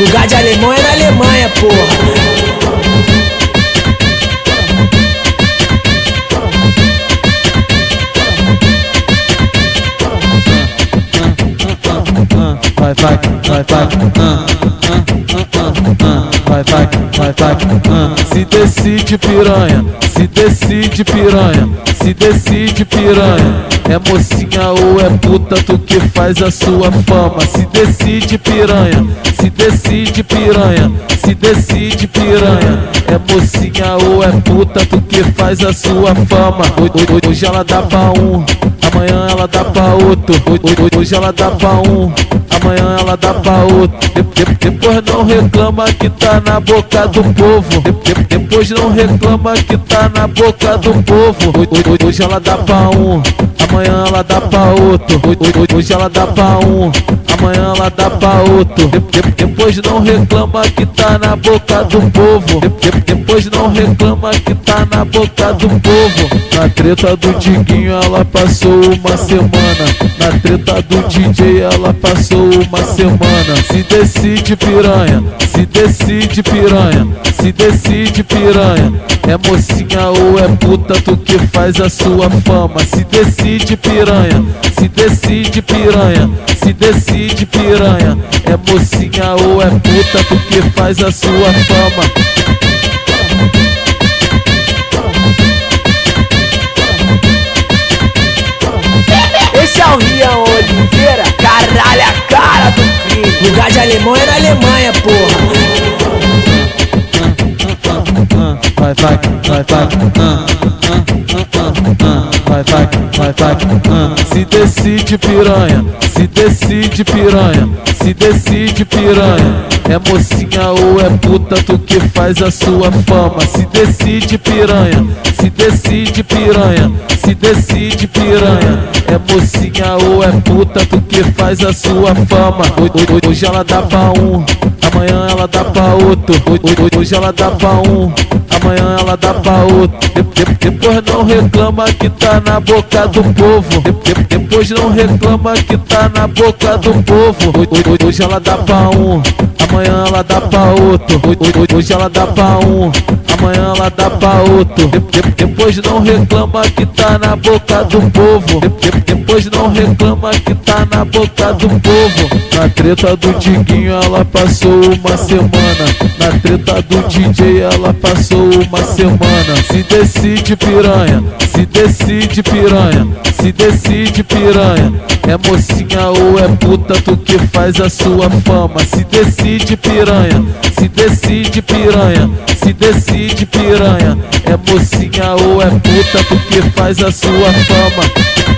Lugar de alemão é na Alemanha, porra. Vai, vai, vai, vai, se decide piranha, se decide piranha, se decide piranha. É mocinha ou é puta, tu que faz a sua fama. Se decide piranha, se decide piranha, se decide piranha. É mocinha ou é puta, tu que faz a sua fama. Hoje ela dá pra um, amanhã ela dá pra outro. Hoje ela dá pra um, amanhã ela dá pra outro. Depois não reclama que tá na boca do povo. Depois não reclama que tá na boca do povo. Hoje ela dá pra um, amanhã ela dá pra outro. Hoje ela dá pra um, amanhã ela dá pra outro. Depois não reclama que tá na boca do povo. Depois não reclama que tá na boca do povo. Na treta do Diguinho ela passou uma semana. Na treta do DJ ela passou uma semana. Se decide piranha, se decide piranha, se decide piranha. É mocinha ou é puta, tu que faz a sua fama. Se decide piranha, se decide piranha, se decide piranha. É mocinha ou é puta, tu que faz a sua fama. Esse é o Rian Oliveira, caralho, a cara do crime. Lugar de alemão é na Alemanha, porra. Vai, vai, vai, vai, se decide piranha, se decide piranha, se decide piranha. É mocinha ou é puta, tu que faz a sua fama. Se decide piranha, se decide piranha, se decide piranha. É mocinha ou é puta, tu que faz a sua fama. Hoje ela dá pra um, amanhã ela dá pra outro. Hoje ela dá pra um, amanhã ela dá pra outro. Depois não reclama que tá na boca do povo. Depois não reclama que tá na boca do povo. Hoje ela dá pra um, amanhã ela dá pra outro. Hoje ela dá pra um, amanhã ela dá pra outro. Depois não reclama que tá na boca do povo. Depois não reclama que tá na boca do povo. Na treta do Diguinho ela passou uma semana. Na treta do DJ ela passou uma semana. Se decide piranha, se decide piranha, se decide piranha. É mocinha ou é puta, tu que faz a sua fama. Se decide piranha, se decide piranha, se decide piranha. É mocinha ou é puta, tu que faz a sua fama.